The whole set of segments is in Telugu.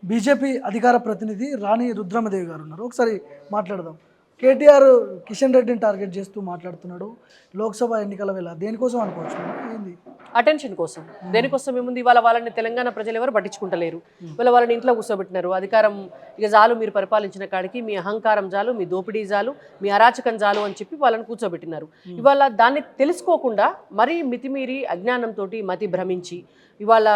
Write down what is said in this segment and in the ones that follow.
బీజేపీ అధికార ప్రతినిధి రాణి రుద్రమదేవి గారు ఉన్నారు. ఒకసారి మాట్లాడదాం. కేటీఆర్ కిషన్ రెడ్డిని టార్గెట్ చేస్తూ మాట్లాడుతున్నాడు. లోక్సభ ఎన్నికల వేళ దేనికోసం అనుకోవచ్చు ఏంది? అటెన్షన్ కోసం. దేనికోసం ఏముంది, ఇవాళ వాళ్ళని తెలంగాణ ప్రజలు ఎవరు పట్టించుకుంటలేరు. ఇవాళ వాళ్ళని ఇంట్లో కూర్చోబెట్టినారు. అధికారం ఇక జాలు, మీరు పరిపాలించిన కాడికి మీ అహంకారం జాలు, మీ దోపిడీ జాలు, మీ అరాచకం జాలు అని చెప్పి వాళ్ళని కూర్చోబెట్టినారు. ఇవాళ దాన్ని తెలుసుకోకుండా మరీ మితిమీరి అజ్ఞానంతో మతి భ్రమించి ఇవాళ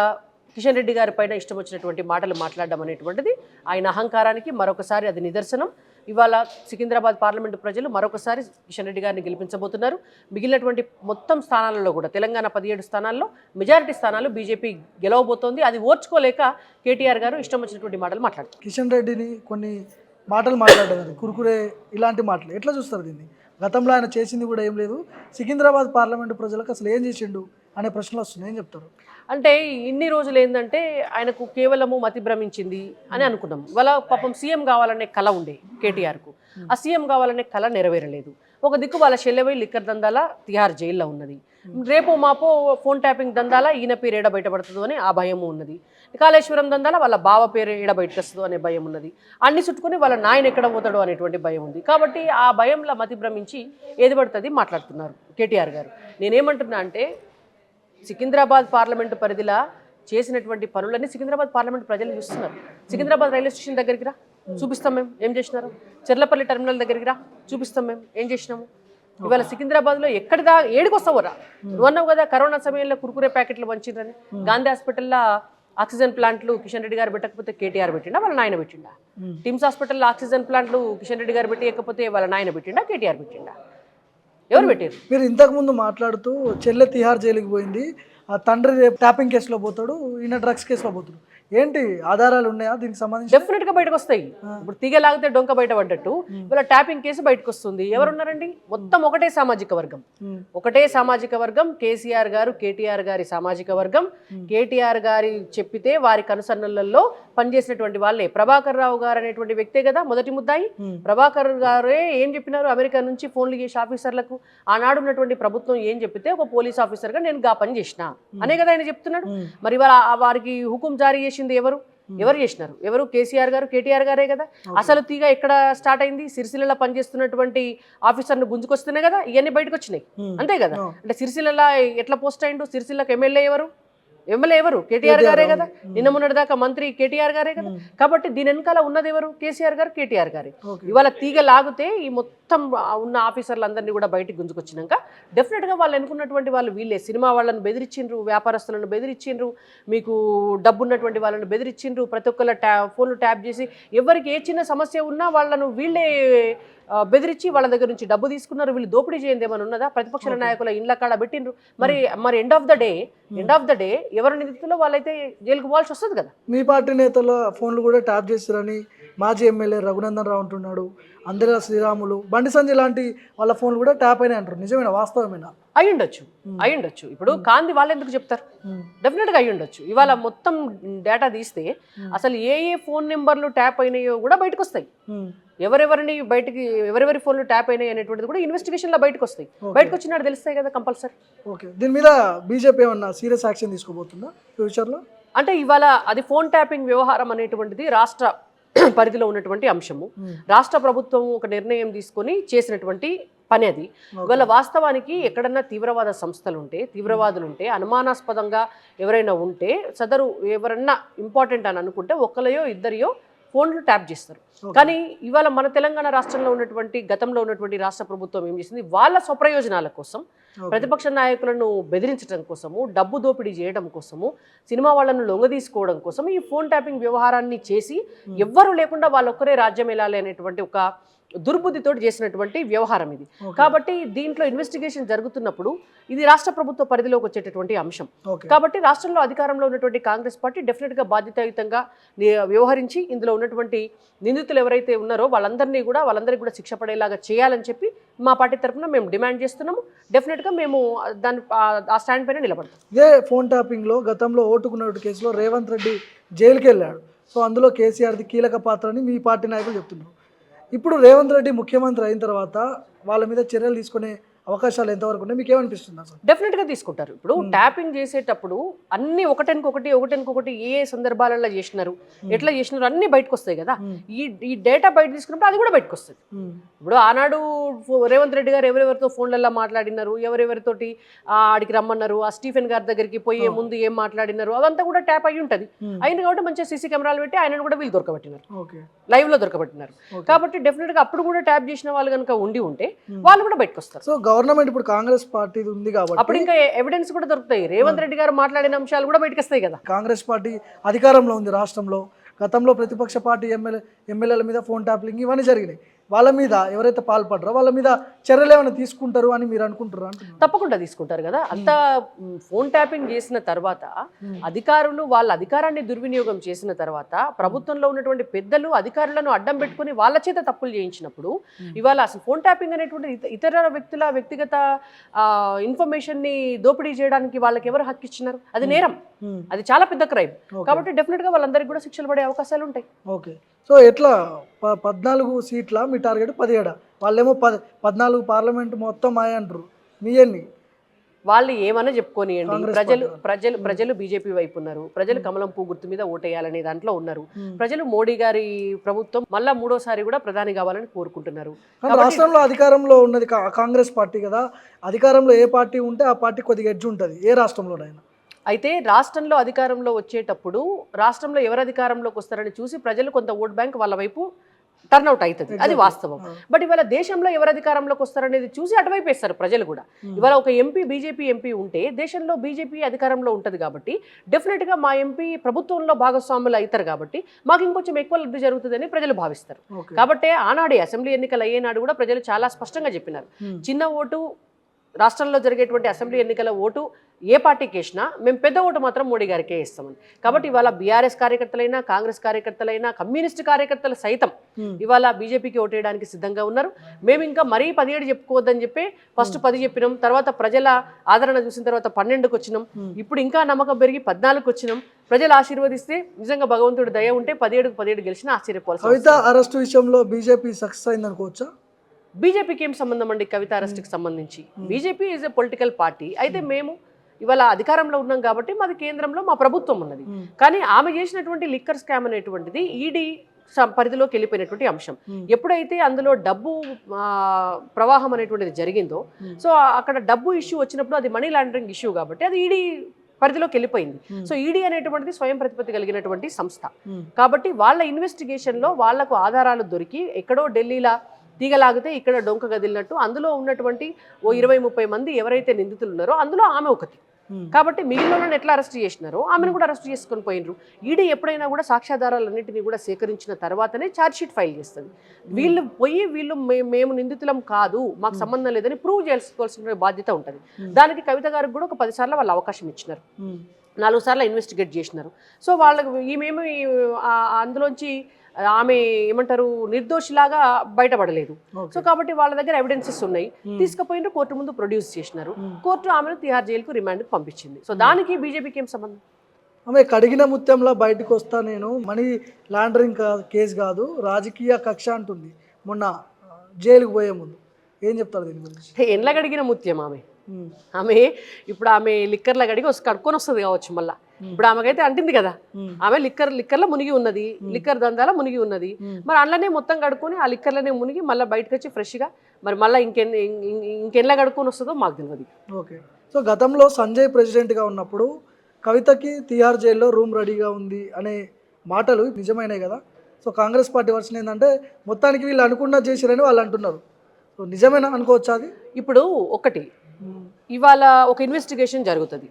కిషన్ రెడ్డి గారి పైన ఇష్టం వచ్చినటువంటి మాటలు మాట్లాడడం అనేటువంటిది ఆయన అహంకారానికి మరొకసారి అది నిదర్శనం. ఇవాళ సికింద్రాబాద్ పార్లమెంటు ప్రజలు మరొకసారి కిషన్ రెడ్డి గారిని గెలిపించబోతున్నారు. మిగిలినటువంటి మొత్తం స్థానాలలో కూడా తెలంగాణ 17 స్థానాల్లో మెజారిటీ స్థానాలు బీజేపీ గెలవబోతోంది. అది ఓర్చుకోలేక కేటీఆర్ గారు ఇష్టం వచ్చినటువంటి మాటలు మాట్లాడతారు. కిషన్ రెడ్డిని కొన్ని మాటలు మాట్లాడేది కురుకురే ఇలాంటి మాటలు ఎట్లా చూస్తారు దీన్ని? గతంలో ఆయన చేసింది కూడా ఏం లేదు. సికింద్రాబాద్ పార్లమెంటు ప్రజలకు అసలు ఏం చేసిండు అనే ప్రశ్నలు వస్తున్నాయి, ఏం చెప్తారు? అంటే ఇన్ని రోజులు ఏంటంటే ఆయనకు కేవలము మతి భ్రమించింది అని అనుకున్నాం. ఇవాళ పాపం సీఎం కావాలనే కళ ఉండే కేటీఆర్కు. ఆ సీఎం కావాలనే కళ నెరవేరలేదు. ఒక దిక్కు వాళ్ళ చెల్లెవై లిక్కర్ దందాల తిహార్ జైల్లో ఉన్నది. రేపో మాపో ఫోన్ ట్యాపింగ్ దందాల ఈయన పేరు ఏడ బయటపడుతుందో అని ఆ భయము ఉన్నది. కాళేశ్వరం దందాల వాళ్ళ బావ పేరు ఏడ బయటకు వస్తుందో అనే భయం ఉన్నది. అన్ని చుట్టుకొని వాళ్ళ నాయన ఎక్కడ పోతాడో అనేటువంటి భయం ఉంది. కాబట్టి ఆ భయంలో మతి భ్రమించి ఏది పడుతుంది మాట్లాడుతున్నారు కేటీఆర్ గారు. నేనేమంటున్నా అంటే సికింద్రాబాద్ పార్లమెంటు పరిధిలో చేసినటువంటి పనులన్నీ సికింద్రాబాద్ పార్లమెంటు ప్రజలు చూస్తున్నారు. సికింద్రాబాద్ రైల్వే స్టేషన్ దగ్గరికి రా, చూపిస్తాం మేము ఏం చేసినారు. చెర్లపల్లి టెర్మినల్ దగ్గరికి రా, చూపిస్తాం మేము ఏం చేసినాము. ఇవాళ సికింద్రాబాద్లో ఎక్కడిదా ఏడికొస్తావు రా, నువ్వు అన్నావు కదా కరోనా సమయంలో కురుకురే ప్యాకెట్లు పంచిండ్రని. గాంధీ హాస్పిటల్లో ఆక్సిజన్ ప్లాంట్లు కిషన్ రెడ్డి గారు పెట్టకపోతే కేటీఆర్ పెట్టిండా, వాళ్ళ నాయన పెట్టిండా? టిమ్స్ హాస్పిటల్లో ఆక్సిజన్ ప్లాంట్లు కిషన్ రెడ్డి గారు పెట్టకపోతే వాళ్ళ నాయన పెట్టిండా, కేటీఆర్ పెట్టిండా? ఎవరు పెట్టారు? మీరు ఇంతకుముందు మాట్లాడుతూ చెల్లె తిహార్ జైలుకి పోయింది, ఆ తండ్రి రేపు ట్యాపింగ్ కేసులో పోతాడు, ఈయన డ్రగ్స్ కేసులో పోతాడు. ఏంటి ఆధారాలు ఉన్నాయా దీనికి సంబంధించి? డెఫినెట్ గా బయటకు వస్తాయి. ఇప్పుడు తీగలాగితే డొంక బయట పడ్డట్టు ఇవాళ ట్యాపింగ్ కేసు బయటకు వస్తుంది. ఎవరున్నారండి? మొత్తం ఒకటే సామాజిక వర్గం, ఒకటే సామాజిక వర్గం. కేసీఆర్ గారు, కేటీఆర్ గారి సామాజిక వర్గం. కేటీఆర్ గారి చెప్పితే వారి కనుసన్నలలో పనిచేసినటువంటి వాళ్ళే. ప్రభాకర్ రావు గారు అనేటువంటి వ్యక్తే కదా మొదటి ముద్దాయి. ప్రభాకర్ గారే ఏం చెప్పినారు? అమెరికా నుంచి ఫోన్లు చేసి ఆఫీసర్లకు ఆనాడు ఉన్నటువంటి ప్రభుత్వం ఏం చెప్పితే ఒక పోలీస్ ఆఫీసర్గా నేను గా పని చేసిన అనే కదా ఆయన చెప్తున్నాడు. మరి వారికి హుకుం జారీ చేసింది ఎవరు? ఎవరు చేసినారు? ఎవరు? కేసీఆర్ గారు, కేటీఆర్ గారే కదా. అసలు తీగ ఎక్కడ స్టార్ట్ అయింది? సిరిసిల్లలో పనిచేస్తున్నటువంటి ఆఫీసర్ను గుంజుకొస్తేనే కదా ఇవన్నీ బయటకు వచ్చినాయి, అంతే కదా. అంటే సిరిసిల్లలో ఎట్లా పోస్ట్ అయిండు? సిరిసిల్లకు ఎమ్మెల్యే ఎవరు? కేటీఆర్ గారే కదా. నిన్న మొన్నటి దాకా మంత్రి కేటీఆర్ గారే కదా. కాబట్టి దీని వెనకాల ఉన్నది ఎవరు? కేసీఆర్ గారు, కేటీఆర్ గారే. ఇవాళ తీగ లాగితే ఈ మొత్తం ఉన్న ఆఫీసర్లందరినీ కూడా బయటికి గుంజుకొచ్చినాక డెఫినెట్గా వాళ్ళు అనుకున్నటువంటి వాళ్ళు వీళ్ళే. సినిమా వాళ్ళని బెదిరించిండ్రు, వ్యాపారస్తులను బెదిరించిండ్రు, మీకు డబ్బు ఉన్నటువంటి వాళ్ళని బెదిరించిండ్రు, ప్రతి ఒక్కళ్ళ ఫోన్లు ట్యాప్ చేసి ఎవరికి ఏ చిన్న సమస్య ఉన్నా వాళ్ళను వీళ్ళే బెదిరించి వాళ్ళ దగ్గర నుంచి డబ్బు తీసుకున్నారు. వీళ్ళు దోపిడీ చేయండి ఏమైనా ఉన్నదా? ప్రతిపక్షాల నాయకుల ఇండ్ల కాడ పెట్టిండ్రు. మరి ఎండ్ ఆఫ్ ద డే ఎవరి నిధుల్లో వాళ్ళైతే జైలుకు పోవాల్సి వస్తుంది కదా. మీ పార్టీ నేతల ఫోన్లు కూడా ట్యాప్ చేస్తారని మాజీ ఎమ్మెల్యే రఘునందన్ రావు అంటున్నాడు. అందరి శ్రీరాములు, బండి సంజయ్ లాంటి వాళ్ళ ఫోన్లు కూడా ట్యాప్ అయినాయి అంటారు. నిజమేనా? వాస్తవమేనా? అయ్యుండొచ్చు. ఇప్పుడు కాంతి వాళ్ళు ఎందుకు చెప్తారు? డెఫినెట్గా అయ్యుండొచ్చు. ఇవాళ మొత్తం డేటా తీస్తే అసలు ఏ ఫోన్ నెంబర్లు ట్యాప్ అయినాయో కూడా బయటకు వస్తాయి. ఎవరెవరి ఫోన్లు ట్యాప్ అయినాయి అనేటువంటిది కూడా ఇన్వెస్టిగేషన్లో బయటకు వస్తాయి. బయటకు వచ్చినట్టు తెలుస్తాయి కదా కంపల్సరీ. ఓకే, దీని మీద బీజేపీ ఏమన్నా సీరియస్ యాక్షన్ తీసుకోబోతుందా ఫ్యూచర్లో? అంటే ఇవాళ అది ఫోన్ ట్యాపింగ్ వ్యవహారం అనేటువంటిది రాష్ట్ర పరిధిలో ఉన్నటువంటి అంశము. రాష్ట్ర ప్రభుత్వం ఒక నిర్ణయం తీసుకొని చేసినటువంటి పని అది. ఇవాళ వాస్తవానికి ఎక్కడన్నా తీవ్రవాద సంస్థలు ఉంటే, తీవ్రవాదులు ఉంటే, అనుమానాస్పదంగా ఎవరైనా ఉంటే, సదరు ఎవరన్నా ఇంపార్టెంట్ అని అనుకుంటే ఒకళ్ళయో ఇద్దరియో ఫోన్లు ట్యాప్ చేస్తారు. కానీ ఇవాళ మన తెలంగాణ రాష్ట్రంలో ఉన్నటువంటి గతంలో ఉన్నటువంటి రాష్ట్ర ప్రభుత్వం ఏం చేసింది? వాళ్ళ స్వప్రయోజనాల కోసం, ప్రతిపక్ష నాయకులను బెదిరించడం కోసము, డబ్బు దోపిడీ చేయడం కోసము, సినిమా వాళ్ళను లొంగదీసుకోవడం కోసం ఈ ఫోన్ ట్యాపింగ్ వ్యవహారాన్ని చేసి ఎవ్వరూ లేకుండా వాళ్ళొక్కరే రాజ్యం వెళ్ళాలి అనేటువంటి ఒక దుర్బుద్ధితో చేసినటువంటి వ్యవహారం ఇది. కాబట్టి దీంట్లో ఇన్వెస్టిగేషన్ జరుగుతున్నప్పుడు ఇది రాష్ట్ర ప్రభుత్వ పరిధిలోకి వచ్చేటటువంటి అంశం. కాబట్టి రాష్ట్రంలో అధికారంలో ఉన్నటువంటి కాంగ్రెస్ పార్టీ డెఫినెట్గా బాధ్యతాయుతంగా వ్యవహరించి ఇందులో ఉన్నటువంటి నిందితులు ఎవరైతే ఉన్నారో వాళ్ళందరికీ కూడా శిక్ష పడేలాగా చేయాలని చెప్పి మా పార్టీ తరఫున మేము డిమాండ్ చేస్తున్నాము. డెఫినెట్గా మేము ఆ స్టాండ్ పైన నిలబడతాం. ఇదే ఫోన్ ట్యాపింగ్లో గతంలో ఓటుకున్న కేసులో రేవంత్ రెడ్డి జైలుకి వెళ్ళాడు. సో అందులో కేసీఆర్ది కీలక పాత్ర అని మీ పార్టీ నాయకులు చెప్తున్నారు. ఇప్పుడు రేవంత్ రెడ్డి ముఖ్యమంత్రి అయిన తర్వాత వాళ్ళ మీద చర్యలు తీసుకునే అవకాశాలు ఎంతవరకు ఉన్నాయి, మీకు ఏమనిపిస్తుంది అసలు? డెఫినెట్ గా తీసుకుంటారు. ఇప్పుడు ట్యాపింగ్ చేసేటప్పుడు అన్ని ఒకటెనుకొకటి ఏ సందర్భాలలో చేసినారు, ఎట్లా చేసినారు అన్ని బయటకు వస్తాయి కదా. ఈ డేటా బయట తీసుకున్నప్పుడు అది కూడా బయటకు వస్తుంది. ఇప్పుడు ఆనాడు రేవంత్ రెడ్డి గారు ఎవరెవరితో ఫోన్లలో మాట్లాడినారు, ఎవరెవరితోటి ఆడికి రమ్మన్నారు, ఆ స్టీఫెన్ గారి దగ్గరికి పోయే ముందు ఏం మాట్లాడినారు, అదంతా కూడా ట్యాప్ అయ్యి ఉంటుంది. అయింది కాబట్టి మంచిగా సీసీ కెమెరాలు పెట్టి ఆయనను కూడా వీళ్ళు దొరకబట్టినారు, లైవ్ లో దొరకబట్టినారు. కాబట్టి డెఫినెట్ గా అప్పుడు కూడా ట్యాప్ చేసిన వాళ్ళు కనుక ఉండి ఉంటే వాళ్ళు కూడా బయటకు వస్తారు. సో గవర్నమెంట్ ఇప్పుడు కాంగ్రెస్ పార్టీ ఉంది కాబట్టి అప్పుడు ఇంకా ఎవిడెన్స్ కూడా దొరుకుతాయి. రేవంత్ రెడ్డి గారు మాట్లాడిన అంశాలు కూడా బయటకు వస్తాయి కదా. కాంగ్రెస్ పార్టీ అధికారంలో ఉంది రాష్ట్రంలో. గతంలో ప్రతిపక్ష పార్టీ ఎమ్మెల్యేల మీద ఫోన్ ట్యాపింగ్ ఇవన్నీ జరిగినాయి. వాళ్ళ మీద ఎవరైతే పాల్పడ్డారో వాళ్ళ మీద చర్యలు ఏమైనా తీసుకుంటారు అని మీరు అనుకుంటారు? తప్పకుండా తీసుకుంటారు కదా. అంత ఫోన్ ట్యాపింగ్ చేసిన తర్వాత అధికారులు వాళ్ళ అధికారాన్ని దుర్వినియోగం చేసిన తర్వాత ప్రభుత్వంలో ఉన్నటువంటి పెద్దలు అధికారులను అడ్డం పెట్టుకుని వాళ్ళ చేత తప్పులు చేయించినప్పుడు ఇవాళ అసలు ఫోన్ ట్యాపింగ్ అనేటువంటి ఇతర వ్యక్తుల వ్యక్తిగత ఇన్ఫర్మేషన్ ని దోపిడీ చేయడానికి వాళ్ళకి ఎవరు హక్కు ఇచ్చినారు? అది నేరం, అది చాలా పెద్ద క్రైమ్. కాబట్టి డెఫినెట్ గా వాళ్ళందరికీ కూడా శిక్షలు పడే అవకాశాలు ఉంటాయి. ఓకే. సో ఎట్లా 14 సీట్ల మీ టార్గెట్ 17, వాళ్ళేమో 14 పార్లమెంట్ మొత్తం మాయ అంటారు. మీ ఎన్ని? వాళ్ళు ఏమన్నా చెప్పుకోనియండి. ప్రజలు బీజేపీ వైపు ఉన్నారు, ప్రజలు కమలం పువ్వు గుర్తు మీద ఓటేయాలనే దాంట్లో ఉన్నారు. ప్రజలు మోడీ గారి ప్రభుత్వం మళ్ళా 3వ సారి కూడా ప్రధాని కావాలని కోరుకుంటున్నారు. రాష్ట్రంలో అధికారంలో ఉన్నది కాంగ్రెస్ పార్టీ కదా. అధికారంలో ఏ పార్టీ ఉంటే ఆ పార్టీ కొద్దిగా ఎడ్జ్ ఉంటుంది ఏ రాష్ట్రంలోనైనా. అయితే రాష్ట్రంలో అధికారంలో వచ్చేటప్పుడు రాష్ట్రంలో ఎవరు అధికారంలోకి వస్తారని చూసి ప్రజలు కొంత ఓట్ బ్యాంక్ వాళ్ళ వైపు టర్న్అవుట్ అవుతుంది, అది వాస్తవం. బట్ ఇవాళ దేశంలో ఎవరు అధికారంలోకి వస్తారనేది చూసి అటువైపు వేస్తారు ప్రజలు కూడా. ఇవాళ ఒక బీజేపీ ఎంపీ ఉంటే దేశంలో బీజేపీ అధికారంలో ఉంటుంది కాబట్టి డెఫినెట్గా మా ఎంపీ ప్రభుత్వంలో భాగస్వాములు అవుతారు కాబట్టి మాకు ఇంకొంచెం ఎక్కువ లబ్ధి జరుగుతుందని ప్రజలు భావిస్తారు. కాబట్టి ఆనాడే అసెంబ్లీ ఎన్నికలు అయ్యేనాడు కూడా ప్రజలు చాలా స్పష్టంగా చెప్పినారు, చిన్న ఓటు రాష్ట్రంలో జరిగేటువంటి అసెంబ్లీ ఎన్నికల ఓటు ఏ పార్టీకి వేసినా మేము పెద్ద ఓటు మాత్రం మోడీ గారికే ఇస్తామని. కాబట్టి ఇవాళ బీఆర్ఎస్ కార్యకర్తలైనా కాంగ్రెస్ కార్యకర్తలైనా కమ్యూనిస్ట్ కార్యకర్తలు సైతం ఇవాళ బీజేపీకి ఓటేయడానికి సిద్ధంగా ఉన్నారు. మేము ఇంకా మరీ 17 చెప్పుకోవద్దని చెప్పి ఫస్ట్ 10 చెప్పినాం, తర్వాత ప్రజల ఆదరణ చూసిన తర్వాత 12కి వచ్చినాం, ఇప్పుడు ఇంకా నమ్మకం పెరిగి 14కి వచ్చినాం. ప్రజలు ఆశీర్వదిస్తే నిజంగా భగవంతుడి దయ ఉంటే 17 గెలిచినా ఆశ్చర్యపోవాలి. కవిత అరెస్ట్ విషయంలో బీజేపీ సక్సెస్ అయింది అనుకోవచ్చా? బీజేపీకి ఏం సంబంధం అండి కవిత అరెస్ట్కి సంబంధించి? BJP is a political party. అయితే మేము ఇవాళ అధికారంలో ఉన్నాం కాబట్టి మాది కేంద్రంలో మా ప్రభుత్వం ఉన్నది. కానీ ఆమె చేసినటువంటి లిక్కర్ స్కామ్ అనేటువంటిది ఈడీ పరిధిలోకి వెళ్ళిపోయినటువంటి అంశం. ఎప్పుడైతే అందులో డబ్బు ప్రవాహం అనేటువంటిది జరిగిందో, సో అక్కడ డబ్బు ఇష్యూ వచ్చినప్పుడు అది మనీ లాండరింగ్ ఇష్యూ కాబట్టి అది ఈడీ పరిధిలోకి వెళ్ళిపోయింది. సో ఈడీ అనేటువంటిది స్వయం ప్రతిపత్తి కలిగినటువంటి సంస్థ కాబట్టి వాళ్ళ ఇన్వెస్టిగేషన్లో వాళ్లకు ఆధారాలు దొరికి ఎక్కడో ఢిల్లీలో తీగలాగితే ఇక్కడ డొంక గదిలినట్టు అందులో ఉన్నటువంటి ఓ 20-30 మంది ఎవరైతే నిందితులు ఉన్నారో అందులో ఆమె ఒకటి. కాబట్టి మిగిలిన ఎట్లా అరెస్ట్ చేసినారో ఆమెను కూడా అరెస్ట్ చేసుకొని పోయినరు. ఈడీ ఎప్పుడైనా కూడా సాక్ష్యాధారాలన్నింటినీ కూడా సేకరించిన తర్వాతనే ఛార్జ్షీట్ ఫైల్ చేస్తుంది. వీళ్ళు మేము నిందితులం కాదు, మాకు సంబంధం లేదని ప్రూవ్ చేసుకోవాల్సిన బాధ్యత ఉంటుంది. దానికి కవిత గారికి కూడా ఒక 10 సార్లు వాళ్ళు అవకాశం ఇచ్చినారు, 4 సార్లు ఇన్వెస్టిగేట్ చేసినారు. సో వాళ్ళకి ఈమెమి అందులోంచి ఆమె ఏమంటారు నిర్దోషిలాగా బయటపడలేదు. సో కాబట్టి వాళ్ళ దగ్గర ఎవిడెన్సెస్ ఉన్నాయి, తీసుకుపోయిన కోర్టు ముందు ప్రొడ్యూస్ చేసినారు. కోర్టు ఆమెను తిహార్ జైలుకు రిమాండ్కి పంపించింది. సో దానికి బీజేపీకి ఏం సంబంధం? ఆమె కడిగిన ముత్యంలో బయటకు వస్తా, నేను మనీ లాండరింగ్ కేసు కాదు రాజకీయ కక్ష అంటుంది మొన్న జైలుకు పోయే ముందు. ఏం చెప్తారు దీని గురించి? ఎండ్ల కడిగిన ముత్యం ఆమె ఇప్పుడు ఆమె లిక్కర్ల కడిగి కడుక్కొని వస్తుంది కావచ్చు మళ్ళా. ఇప్పుడు ఆమెకైతే అంటింది కదా, ఆమె లిక్కర్లో మునిగి ఉన్నది, లిక్కర్ దందాల మునిగి ఉన్నది. మరి అందులోనే మొత్తం కడుక్కొని ఆ లిక్కర్లనే మునిగి మళ్ళీ బయటకు వచ్చి ఫ్రెష్గా మరి మళ్ళీ ఇంకెన్లా కడుక్కొని వస్తుందో మాకు తెలియదు. ఓకే. సో గతంలో సంజయ్ ప్రెసిడెంట్గా ఉన్నప్పుడు కవితకి తిహార్ జైల్లో రూమ్ రెడీగా ఉంది అనే మాటలు నిజమైనాయి కదా. సో కాంగ్రెస్ పార్టీ వర్షన్ ఏంటంటే మొత్తానికి వీళ్ళు అనుకున్నది చేసిరని వాళ్ళు అంటున్నారు. సో నిజమేనా అనుకోవచ్చా అది? ఇప్పుడు ఒకటి ఇవాళ ఒక ఇన్వెస్టిగేషన్ జరుగుతుంది,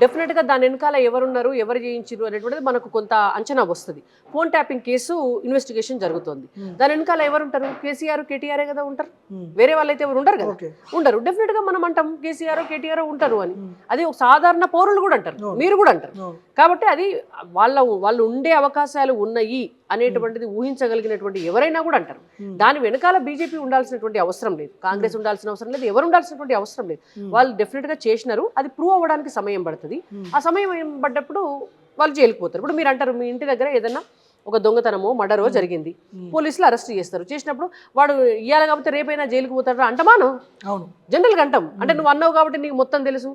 డెఫినెట్గా దాని వెనకాల ఎవరున్నారు ఎవరు చేయించారు అనేటువంటిది మనకు కొంత అంచనా వస్తుంది. ఫోన్ ట్యాపింగ్ కేసు ఇన్వెస్టిగేషన్ జరుగుతుంది, దాని వెనకాల ఎవరుంటారు? కేసీఆర్ కేటీఆర్ కదా ఉంటారు, వేరే వాళ్ళైతే ఎవరు ఉండరు కదా, ఉండరు. డెఫినెట్గా మనం అంటాం కేసీఆర్ కేటీఆర్ ఉంటారు అని, అది ఒక సాధారణ పౌరులు కూడా అంటారు, మీరు కూడా అంటారు. కాబట్టి అది వాళ్ళు ఉండే అవకాశాలు ఉన్నాయి అనేటువంటిది ఊహించగలిగినటువంటి ఎవరైనా కూడా అంటారు. దాని వెనకాల బీజేపీ ఉండాల్సినటువంటి అవసరం లేదు, కాంగ్రెస్ ఉండాల్సిన అవసరం లేదు, ఎవరు ఉండాల్సినటువంటి అవసరం లేదు. వాళ్ళు డెఫినెట్గా చేసినారు, అది ప్రూవ్ అవ్వడానికి సమయం పడుతుంది. ఆ సమయం పడ్డప్పుడు వాళ్ళు జైలుకు పోతారు. ఇప్పుడు మీరు అంటారు మీ ఇంటి దగ్గర ఏదన్నా ఒక దొంగతనమో మర్డరో జరిగింది, పోలీసులు అరెస్ట్ చేస్తారు. చేసినప్పుడు వాడు ఇయ్యాలి కాబట్టి రేపైనా జైలుకి పోతాడు అంటమాను. అవును, జనరల్గా అంటాం. అంటే నువ్వు అన్నావు కాబట్టి నీకు మొత్తం తెలుసు,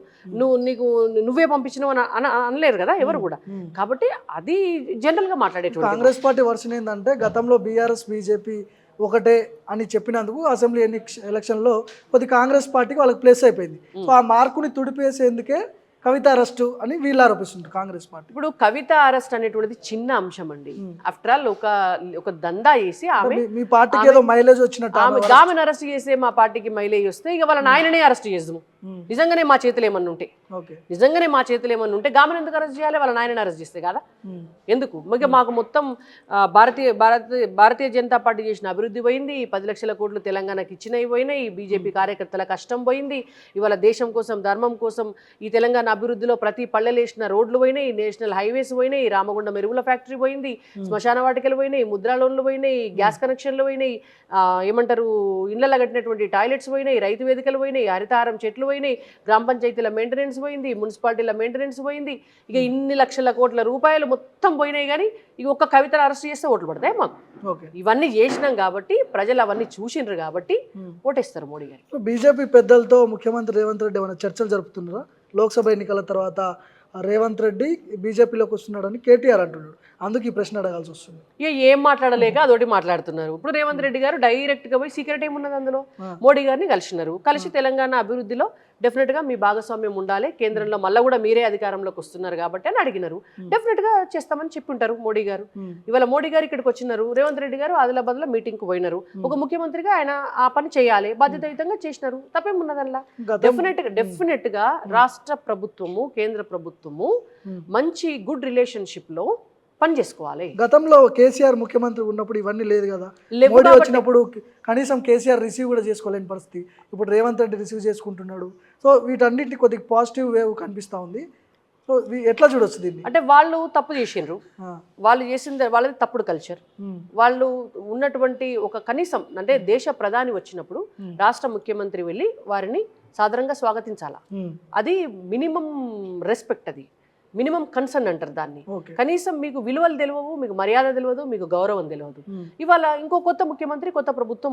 నువ్వే పంపించినావు అని అనలేరు కదా ఎవరు కూడా. కాబట్టి అది జనరల్గా మాట్లాడేటువంటి. కాంగ్రెస్ పార్టీ వర్షన్ ఏంటంటే గతంలో బీఆర్ఎస్ బీజేపీ ఒకటే అని చెప్పినందుకు అసెంబ్లీ ఎలక్షన్లో కొద్ది కాంగ్రెస్ పార్టీకి వాళ్ళకి ప్లేస్ అయిపోయింది. సో ఆ మార్కుని తుడిపేసేందుకే కవిత అరెస్టు అని వీళ్ళు ఆరోపిస్తుంటారు కాంగ్రెస్ పార్టీ. ఇప్పుడు కవిత అరెస్ట్ అనేటువంటిది చిన్న అంశం అండి. ఆఫ్టర్ ఆల్ ఒక దందా చేసి ఆమె మీ పార్టీకి ఏదో మైలేజ్ వచ్చినట్టు ఆమెను అరెస్ట్ చేసే మా పార్టీకి మైలేజ్ వస్తే ఇక వాళ్ళ నాయననే అరెస్ట్ చేద్దాము. నిజంగానే మా చేతులు ఏమన్నా ఉంటే, నిజంగానే మా చేతులు ఏమన్నా ఉంటే గామెను ఎందుకు అరెస్ట్ చేయాలి? వాళ్ళ నాయనని అరెస్ట్ చేస్తే కదా ఎందుకు? ఇక మాకు మొత్తం భారతీయ జనతా పార్టీ చేసిన అభివృద్ధి పోయింది, 10 లక్షల కోట్లు తెలంగాణకి ఇచ్చినవి పోయినాయి, బీజేపీ కార్యకర్తల కష్టం పోయింది, ఇవాళ దేశం కోసం ధర్మం కోసం ఈ తెలంగాణ అభివృద్ధిలో ప్రతి పల్లెలేసిన రోడ్లు పోయినాయి, నేషనల్ హైవేస్ పోయినాయి, రామగుండం ఎరువుల ఫ్యాక్టరీ పోయింది, శ్మశాన వాటికలు పోయినాయి, ముద్రా లోన్లు పోయినాయి, గ్యాస్ కనెక్షన్లు పోయినాయి, ఏమంటారు ఇళ్లలో కట్టినటువంటి టాయిలెట్స్ పోయినాయి, రైతు వేదికలు పోయినాయి, హరితహారం చెట్లు పోయినాయి, గ్రామ పంచాయతీల మెయింటెనెన్స్ పోయింది, మున్సిపాలిటీల మెయింటెనెన్స్ పోయింది. ఇక ఇన్ని లక్షల కోట్ల రూపాయలు మొత్తం పోయినాయి. కానీ ఇక ఒక్క కవితను అరెస్ట్ చేస్తే ఓట్లు పడతాయి మాకు. ఇవన్నీ చేసినాం కాబట్టి ప్రజలు అవన్నీ చూసిండ్రు కాబట్టి ఓటేస్తారు మోడీ గారు. బీజేపీ పెద్దలతో ముఖ్యమంత్రి రేవంత్ రెడ్డి ఏమైనా చర్చలు జరుపుతున్నారా? లోక్సభ ఎన్నికల తర్వాత రేవంత్ రెడ్డి బీజేపీలోకి వస్తున్నాడని కేటీఆర్ అంటున్నాడు. అందుకు ఈ ప్రశ్న అడగాల్సి వస్తుంది. ఇక ఏం మాట్లాడలేక అదొకటి మాట్లాడుతున్నారు. ఇప్పుడు రేవంత్ రెడ్డి గారు డైరెక్ట్గా పోయి సీక్రెట్ ఏమున్నది అందులో, మోడీ గారిని కలిసి తెలంగాణ అభివృద్ధిలో డెఫినెట్గా మీ భాగస్వామ్యం ఉండాలి, కేంద్రంలో మళ్ళీ కూడా మీరే అధికారంలోకి వస్తున్నారు కాబట్టి అని అడిగినారు. డెఫినెట్గా చేస్తామని చెప్పుంటారు మోడీ గారు. ఇవాళ మోడీ గారు ఇక్కడికి వచ్చినారు, రేవంత్ రెడ్డి గారు ఆదిలాబాద్లో మీటింగ్కి పోయినారు. ఒక ముఖ్యమంత్రిగా ఆయన ఆ పని చేయాలి, బాధ్యతాయుతంగా చేసినారు, తప్పేమున్నదల్లా. డెఫినెట్గా రాష్ట్ర ప్రభుత్వము కేంద్ర ప్రభుత్వము మంచి గుడ్ రిలేషన్షిప్లో పని చేసుకోవాలి. గతంలో కేసీఆర్ ముఖ్యమంత్రి ఉన్నప్పుడు ఇవన్నీ లేదు కదా. మోడీ వచ్చినప్పుడు కనీసం కేసీఆర్ రిసీవ్ కూడా చేసుకోలేని పరిస్థితి. ఇప్పుడు రేవంత్ రెడ్డి రిసీవ్ చేసుకుంటున్నాడు. సో వీటన్నిటిని కొద్దిగా పాజిటివ్ వేవ్ కనిపిస్తూ ఉంది. సో ఎట్లా చూడొచ్చు దీన్ని? అంటే వాళ్ళు తప్పు చేసిండ్రు, వాళ్ళు చేసింది వాళ్ళది తప్పుడు కల్చర్. వాళ్ళు ఉన్నటువంటి ఒక కనీసం అంటే దేశ ప్రధాని వచ్చినప్పుడు రాష్ట్ర ముఖ్యమంత్రి వెళ్ళి వారిని సాధారణంగా స్వాగతించాలా. అది మినిమం రెస్పెక్ట్, అది మినిమం కన్సర్న్ అంటారు దాన్ని. కనీసం మీకు విలువలు తెలియవు, మీకు మర్యాద తెలియదు, మీకు గౌరవం తెలియదు. ఇవాళ ఇంకో కొత్త ముఖ్యమంత్రి కొత్త ప్రభుత్వం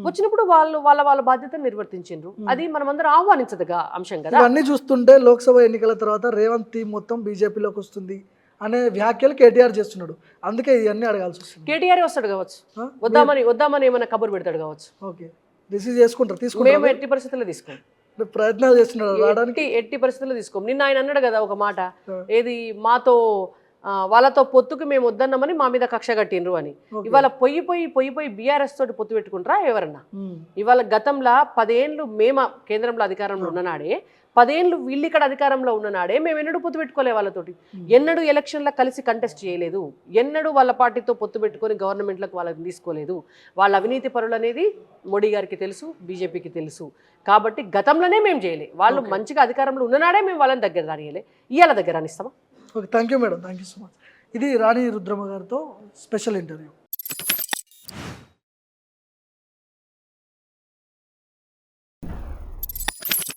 వచ్చినప్పుడు వాళ్ళ బాధ్యతను నిర్వర్తించిండ్రు. అది మనమందరం ఆహ్వానించదగా అంశం కదా. అన్ని చూస్తుంటే లోక్సభ ఎన్నికల తర్వాత రేవంత్ టీం మొత్తం బీజేపీలోకి వస్తుంది అనే వ్యాఖ్యలు కేటీఆర్ చేస్తున్నాడు. అందుకే ఇవన్నీ అడగాల్సి వస్తుంది. కేటీఆర్ వస్తాడు కావచ్చు, వద్దామని ఏమైనా కబురు పెడతాడు కావచ్చు. ఓకే, రిసీవ్ తీసుకుంటారు. మేము ఎట్టి పరిస్థితుల్లో తీసుకోండి, ప్రయత్నాలు చేస్తున్నాడు రావడానికి. ఎట్టి పరిస్థితుల్లో తీసుకోం. నిన్న ఆయన అన్నాడు కదా ఒక మాట, ఏది మాతో వాళ్ళతో పొత్తుకు మేము వద్దన్నామని మా మీద కక్ష కట్టిండ్రు అని. ఇవాళ పోయి బీఆర్ఎస్ తోటి పొత్తు పెట్టుకుంటారా ఎవరన్నా? ఇవాళ గతంలో 10 ఏళ్ళు మేము కేంద్రంలో అధికారంలో ఉన్ననాడే, 10 ఏళ్ళు వీళ్ళు ఇక్కడ అధికారంలో ఉన్ననాడే మేము ఎన్నడూ పొత్తు పెట్టుకోలే వాళ్ళతోటి, ఎన్నడూ ఎలక్షన్లో కలిసి కంటెస్ట్ చేయలేదు, ఎన్నడూ వాళ్ళ పార్టీతో పొత్తు పెట్టుకొని గవర్నమెంట్లకు వాళ్ళని తీసుకోలేదు. వాళ్ళ అవినీతి పరులు అనేది మోడీ గారికి తెలుసు, బీజేపీకి తెలుసు. కాబట్టి గతంలోనే మేము చేయలే, వాళ్ళు మంచిగా అధికారంలో ఉన్ననాడే మేము వాళ్ళని దగ్గర రానియలే, ఇవాళ దగ్గర రానిస్తామా? Okay, thank you madam, thank you so much. ఇది రాణి రుద్రమ్మ గారితో స్పెషల్ ఇంటర్వ్యూ.